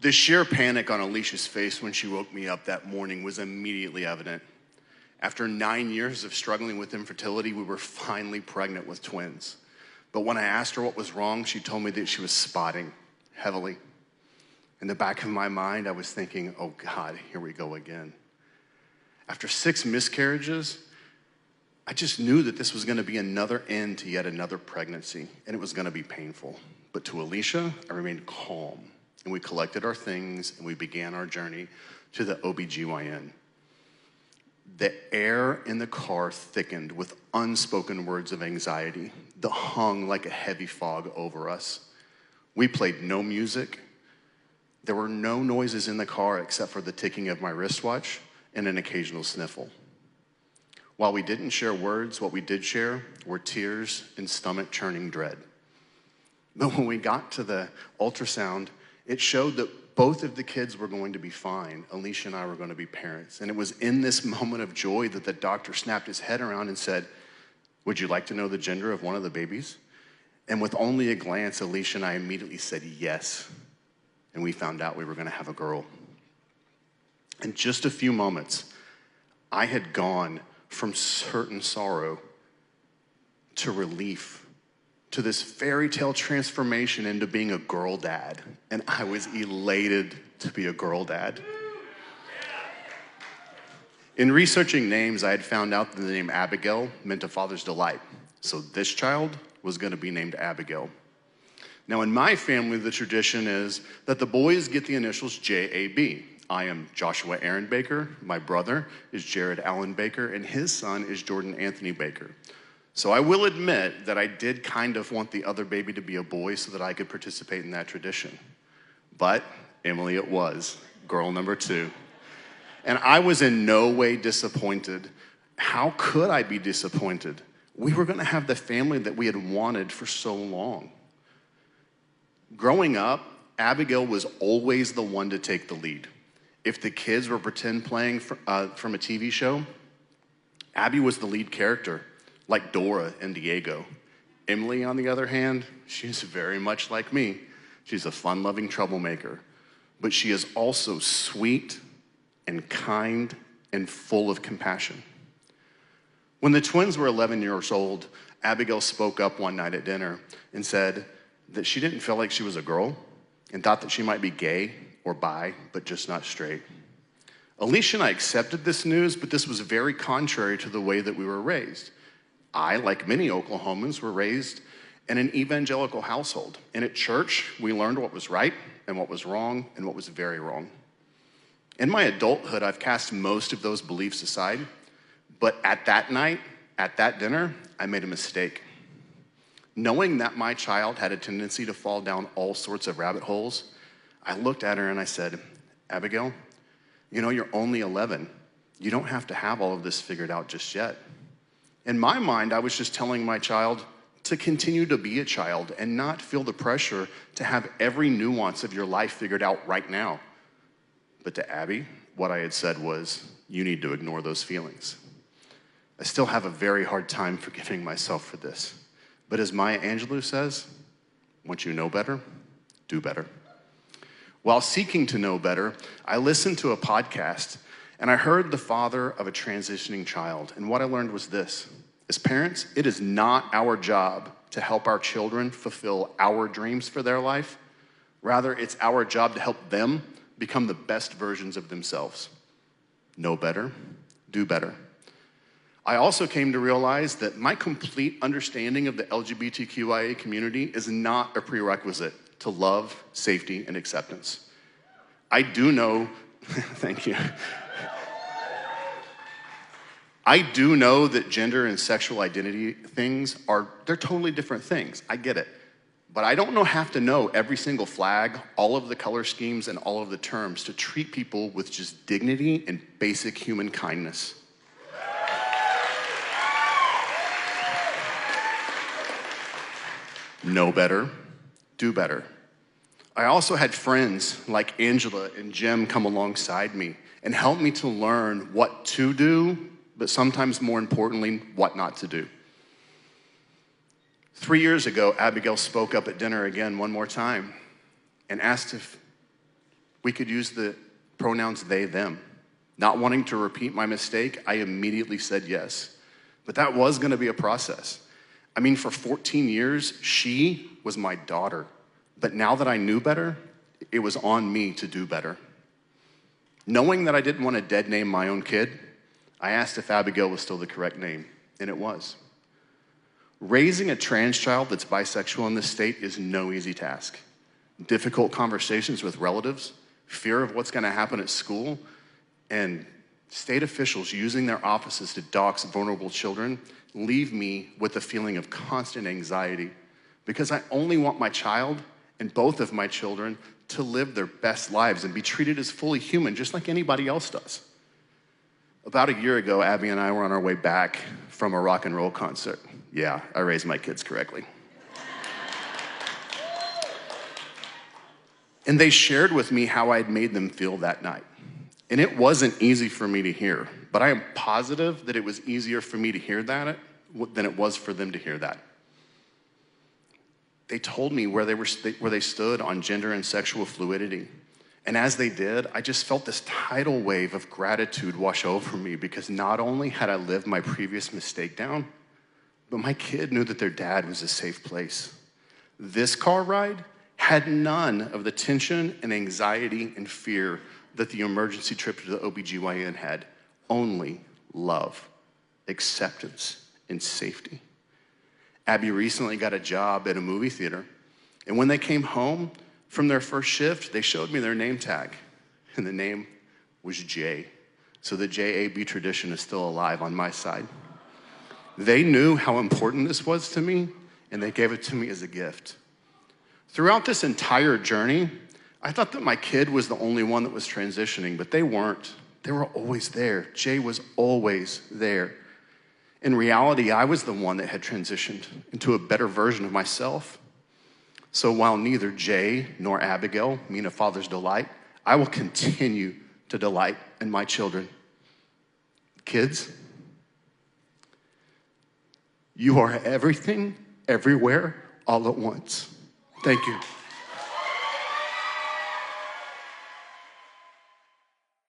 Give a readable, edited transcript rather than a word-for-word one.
The sheer panic on Alicia's face when she woke me up that morning was immediately evident. After 9 years of struggling with infertility, we were finally pregnant with twins. But when I asked her what was wrong, she told me that she was spotting heavily. In the back of my mind, I was thinking, oh God, here we go again. After 6 miscarriages, I just knew that this was gonna be another end to yet another pregnancy, and it was gonna be painful. But to Alicia, I remained calm, and we collected our things, and we began our journey to the OBGYN. The air in the car thickened with unspoken words of anxiety that hung like a heavy fog over us. We played no music. There were no noises in the car except for the ticking of my wristwatch and an occasional sniffle. While we didn't share words, what we did share were tears and stomach-churning dread. But when we got to the ultrasound, it showed that both of the kids were going to be fine. Alicia and I were going to be parents. And it was in this moment of joy that the doctor snapped his head around and said, "Would you like to know the gender of one of the babies?" And with only a glance, Alicia and I immediately said yes. And we found out we were going to have a girl. In just a few moments, I had gone from certain sorrow to relief, to this fairy tale transformation into being a girl dad. And I was elated to be a girl dad. In researching names, I had found out that the name Abigail meant a father's delight. So this child was going to be named Abigail. Now in my family, the tradition is that the boys get the initials J-A-B. I am Joshua Aaron Baker, my brother is Jared Allen Baker, and his son is Jordan Anthony Baker. So I will admit that I did kind of want the other baby to be a boy so that I could participate in that tradition. But Emily it was, girl number 2. And I was in no way disappointed. How could I be disappointed? We were gonna have the family that we had wanted for so long. Growing up, Abigail was always the one to take the lead. If the kids were pretend playing from a TV show, Abby was the lead character, like Dora and Diego. Emily, on the other hand, she's very much like me. She's a fun-loving troublemaker, but she is also sweet and kind and full of compassion. When the twins were 11 years old, Abigail spoke up one night at dinner and said that she didn't feel like she was a girl and thought that she might be gay or bi, but just not straight. Alicia and I accepted this news, but this was very contrary to the way that we were raised. I, like many Oklahomans, were raised in an evangelical household. And at church, we learned what was right and what was wrong and what was very wrong. In my adulthood, I've cast most of those beliefs aside, but at that night, at that dinner, I made a mistake. Knowing that my child had a tendency to fall down all sorts of rabbit holes, I looked at her and I said, "Abigail, you know, you're only 11. You don't have to have all of this figured out just yet." In my mind, I was just telling my child to continue to be a child and not feel the pressure to have every nuance of your life figured out right now. But to Abby, what I had said was, you need to ignore those feelings. I still have a very hard time forgiving myself for this. But as Maya Angelou says, once you know better, do better. While seeking to know better, I listened to a podcast and I heard the father of a transitioning child. And what I learned was this: as parents, it is not our job to help our children fulfill our dreams for their life. Rather, it's our job to help them become the best versions of themselves. Know better, do better. I also came to realize that my complete understanding of the LGBTQIA community is not a prerequisite to love, safety, and acceptance. I do know, thank you. I do know that gender and sexual identity things they're totally different things. I get it. But I don't have to know every single flag, all of the color schemes, and all of the terms to treat people with just dignity and basic human kindness. Know better, do better. I also had friends like Angela and Jim come alongside me and help me to learn what to do, but sometimes more importantly, what not to do. 3 years ago, Abigail spoke up at dinner again one more time and asked if We could use the pronouns they, them. Not wanting to repeat my mistake, I immediately said yes. But that was gonna be a process. I mean, for 14 years, she was my daughter. But now that I knew better, it was on me to do better. Knowing that I didn't want to dead name my own kid, I asked if Abigail was still the correct name, and it was. Raising a trans child that's bisexual in this state is no easy task. Difficult conversations with relatives, fear of what's gonna happen at school, and state officials using their offices to dox vulnerable children leave me with a feeling of constant anxiety because I only want my child and both of my children to live their best lives and be treated as fully human, just like anybody else does. About a year ago, Abby and I were on our way back from a rock and roll concert. Yeah, I raised my kids correctly. And they shared with me how I'd made them feel that night. And it wasn't easy for me to hear, but I am positive that it was easier for me to hear that than it was for them to hear that. They told me where they stood on gender and sexual fluidity. And as they did, I just felt this tidal wave of gratitude wash over me because not only had I lived my previous mistake down, but my kid knew that their dad was a safe place. This car ride had none of the tension and anxiety and fear that the emergency trip to the OBGYN had. Only love, acceptance, and safety. Abby recently got a job at a movie theater, and when they came home from their first shift, they showed me their name tag, and the name was Jay. So the JAB tradition is still alive on my side. They knew how important this was to me, and they gave it to me as a gift. Throughout this entire journey, I thought that my kid was the only one that was transitioning, but they weren't. They were always there. Jay was always there. In reality, I was the one that had transitioned into a better version of myself. So while neither Jay nor Abigail mean a father's delight, I will continue to delight in my children. Kids, you are everything, everywhere, all at once. Thank you.